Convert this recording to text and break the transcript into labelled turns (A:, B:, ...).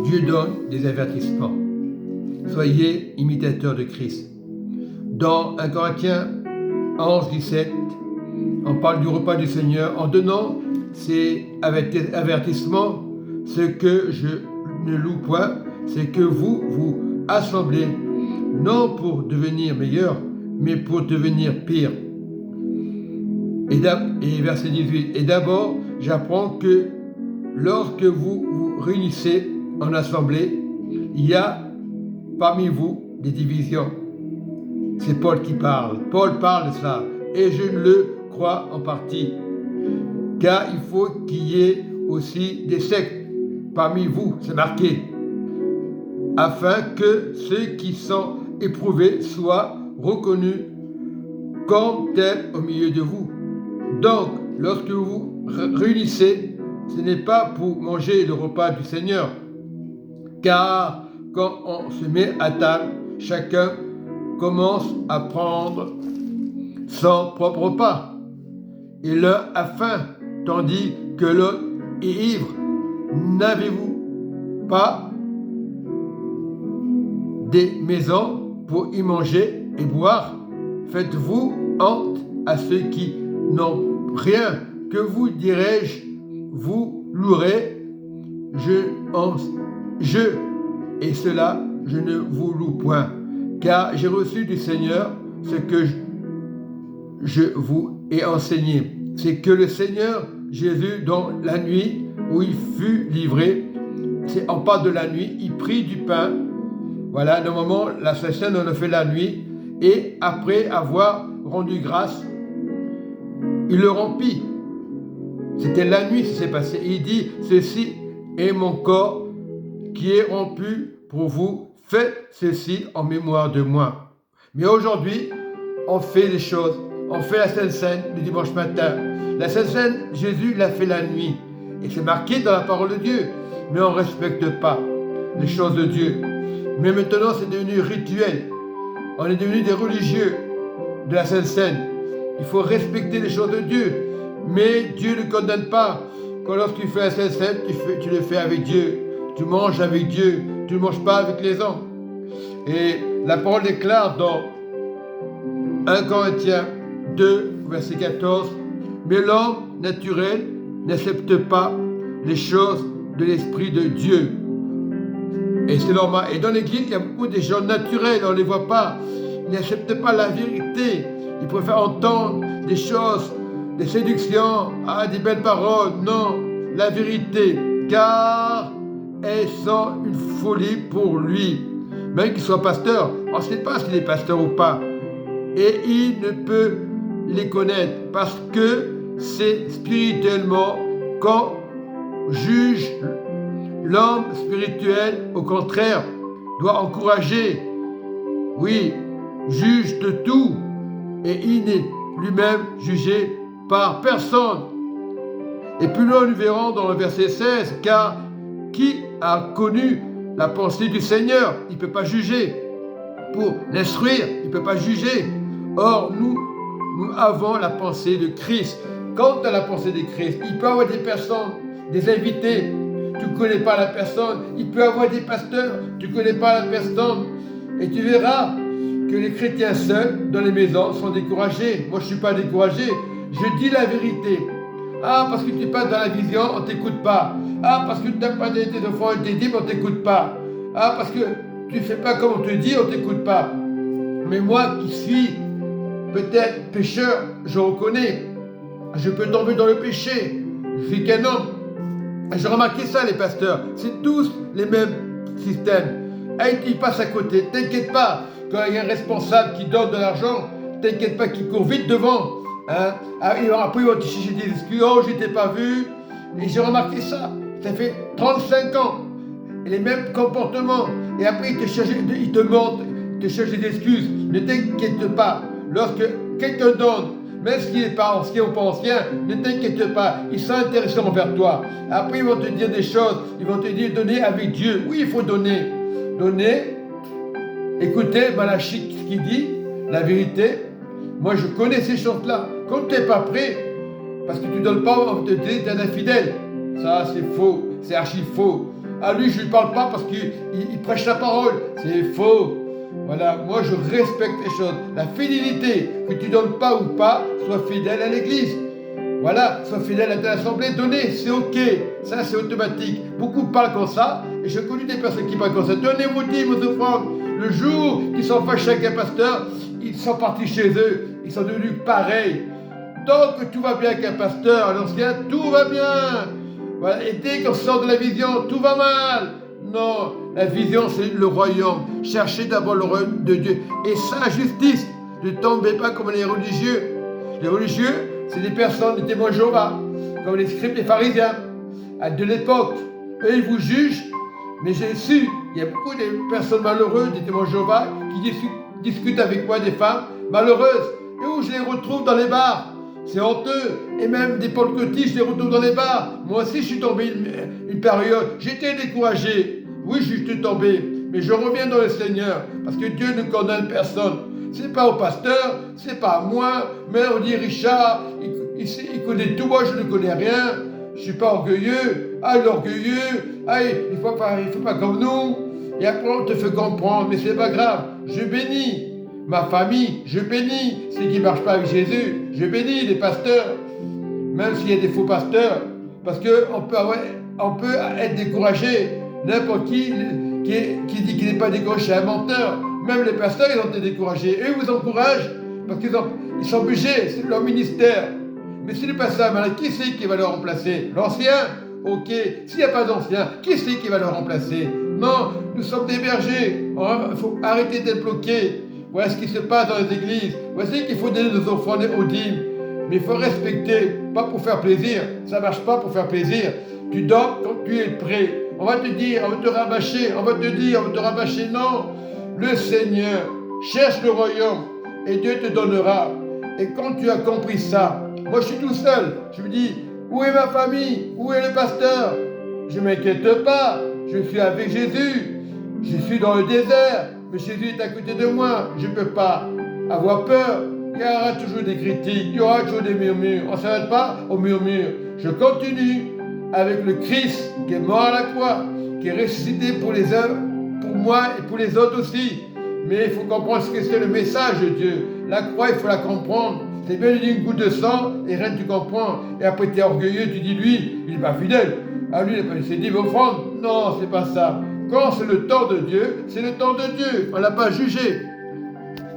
A: Dieu donne des avertissements. Soyez imitateurs de Christ. Dans 1 Corinthiens 11, 17, on parle du repas du Seigneur en donnant ces avertissements. Ce que je ne loue point, c'est que vous vous assemblez, non pour devenir meilleur, mais pour devenir pire. Et verset 18, et d'abord, j'apprends que lorsque vous vous réunissez en assemblée, il y a parmi vous des divisions. C'est Paul qui parle. Paul parle de ça. Et je le crois en partie. Car il faut qu'il y ait aussi des sectes parmi vous, c'est marqué, afin que ceux qui sont éprouvés soient reconnus comme tels au milieu de vous. Donc, lorsque vous vous réunissez, ce n'est pas pour manger le repas du Seigneur, car quand on se met à table, chacun commence à prendre son propre repas, et l'un a faim, tandis que l'autre est ivre. N'avez-vous pas des maisons pour y manger et boire? Faites-vous honte à ceux qui n'ont rien. Que vous dirai-je? Vous louerez, et cela je ne vous loue point, car j'ai reçu du Seigneur ce que je vous ai enseigné. C'est que le Seigneur Jésus, dans la nuit où il fut livré, on parle de la nuit, il prit du pain. Voilà, normalement, la Sainte-Seine, on le fait la nuit, et après avoir rendu grâce, il le rompit. C'était la nuit, ça s'est passé. Il dit, ceci est mon corps qui est rompu pour vous. Faites ceci en mémoire de moi. Mais aujourd'hui, on fait des choses. On fait la Sainte-Seine le dimanche matin. La Sainte-Seine, Jésus l'a fait la nuit. Et c'est marqué dans la parole de Dieu. Mais on ne respecte pas les choses de Dieu. Mais maintenant, c'est devenu rituel. On est devenu des religieux de la Sainte-Seine. Il faut respecter les choses de Dieu. Mais Dieu ne condamne pas. Quand lorsque tu fais la Sainte-Seine, tu le fais avec Dieu. Tu manges avec Dieu. Tu ne manges pas avec les hommes. Et la parole déclare dans 1 Corinthiens 2, verset 14, mais l'homme naturel n'accepte pas les choses de l'Esprit de Dieu. Et c'est normal. Et dans l'Église, il y a beaucoup de gens naturels, on ne les voit pas. Ils n'acceptent pas la vérité. Ils préfèrent entendre des choses, des séductions, des belles paroles. Non, la vérité, car elles sont une folie pour lui. Même qu'il soit pasteur, on ne sait pas s'il est pasteur ou pas. Et il ne peut les connaître parce que c'est spirituellement qu'on juge. L'homme spirituel, au contraire, doit encourager. Oui, juge de tout. Et il n'est lui-même jugé par personne. Et plus loin, nous verrons dans le verset 16, car qui a connu la pensée du Seigneur? Il ne peut pas juger. Pour l'instruire, il ne peut pas juger. Or, nous avons la pensée de Christ. Quant à la pensée de Christ, il peut y avoir des personnes, des invités, tu ne connais pas la personne. Il peut y avoir des pasteurs, tu ne connais pas la personne. Et tu verras que les chrétiens seuls, dans les maisons, sont découragés. Moi, je ne suis pas découragé. Je dis la vérité. Parce que tu passes dans la vision, on ne t'écoute pas. Parce que tu n'as pas été de foi, on te dit, mais on ne t'écoute pas. Parce que tu ne fais pas comme on te dit, on ne t'écoute pas. Mais moi qui suis peut-être pécheur, je reconnais. Je peux tomber dans le péché. Je suis qu'un homme. J'ai remarqué ça, les pasteurs. C'est tous les mêmes systèmes. Ils passent à côté. T'inquiète pas. Quand il y a un responsable qui donne de l'argent, t'inquiète pas qu'il court vite devant. Après, ils vont te chercher des excuses. Oh, je t'ai pas vu. Et j'ai remarqué ça. Ça fait 35 ans. Et les mêmes comportements. Et après, ils te mentent. Ils te cherchent des excuses. Ne t'inquiète pas. Lorsque quelqu'un donne, même ce qui n'est pas ancien ou pas ancien, ne t'inquiète pas, ils sont intéressés envers toi. Après, ils vont te dire des choses, ils vont te dire donner avec Dieu. Oui, il faut donner. Donner. Écoutez Malachie, ce qu'il dit, la vérité. Moi, je connais ces choses-là. Quand tu n'es pas prêt, parce que tu ne donnes pas, on te dit que tu es infidèle. Ça, c'est faux, c'est archi faux. à lui je ne lui parle pas parce qu'il prêche la parole. C'est faux. Voilà, moi je respecte les choses. La fidélité, que tu donnes pas ou pas, sois fidèle à l'église. Voilà, sois fidèle à ton assemblée, donner, c'est ok, ça c'est automatique. Beaucoup parlent comme ça, et je connais des personnes qui parlent comme ça. Donnez-vous dîmes aux offrandes. Le jour qu'ils sont fâchés avec un pasteur, ils sont partis chez eux, ils sont devenus pareils. Tant que tout va bien avec un pasteur, à l'ancien, tout va bien. Voilà, et dès qu'on sort de la vision, tout va mal. Non, la vision c'est le royaume. Cherchez d'abord le royaume de Dieu et sa justice. Ne tombez pas comme les religieux. Les religieux, c'est des personnes, des témoins Jéhovah, comme les scribes et pharisiens, de l'époque. Eux, ils vous jugent, mais j'ai su, il y a beaucoup de personnes malheureuses, des témoins Jéhovah, qui discutent avec moi, des femmes malheureuses, et où je les retrouve dans les bars. C'est honteux. Et même des Paul Coty, je les retrouve dans les bars. Moi aussi, je suis tombé une période. J'étais découragé. Oui, je suis tombé. Mais je reviens dans le Seigneur. Parce que Dieu ne condamne personne. C'est pas au pasteur, c'est pas à moi. Mais on dit Richard, il connaît tout. Moi, je ne connais rien. Je suis pas orgueilleux. Ah, l'orgueilleux. Ah, il faut pas comme nous. Et après, on te fait comprendre. Mais c'est pas grave. Je bénis ma famille, je bénis ceux qui ne marchent pas avec Jésus, je bénis les pasteurs, même s'il y a des faux pasteurs, parce qu'on peut être découragé. N'importe qui dit qu'il n'est pas découragé, c'est un menteur. Même les pasteurs, ils ont été découragés. Eux, ils vous encouragent, parce qu'ils sont obligés, c'est leur ministère. Mais si le pasteur, qui c'est qui va le remplacer? L'ancien? Ok. S'il n'y a pas d'ancien, qui c'est qui va le remplacer? Non, nous sommes des bergers. Il faut arrêter d'être bloqués. Voilà ce qui se passe dans les églises. Voici qu'il faut donner nos offrandes aux dîmes. Mais il faut respecter, pas pour faire plaisir. Ça ne marche pas pour faire plaisir. Tu donnes quand tu es prêt. On va te dire, on va te rabâcher, on va te rabâcher. Non, le Seigneur cherche le royaume et Dieu te donnera. Et quand tu as compris ça, moi je suis tout seul. Je me dis, où est ma famille? Où est le pasteur? Je ne m'inquiète pas. Je suis avec Jésus. Je suis dans le désert. Mais Jésus est à côté de moi, je ne peux pas avoir peur. Il y aura toujours des critiques, il y aura toujours des murmures. On ne s'arrête pas aux murmures. Je continue avec le Christ qui est mort à la croix, qui est ressuscité pour les uns, pour moi et pour les autres aussi. Mais il faut comprendre ce que c'est le message de Dieu. La croix, il faut la comprendre. C'est bien de dire une goutte de sang et rien tu comprends. Et après tu es orgueilleux, tu dis lui, il n'est pas fidèle. Ah lui, il s'est dit offrande. Non, c'est pas ça. Quand c'est le temps de Dieu, c'est le temps de Dieu. On ne l'a pas jugé.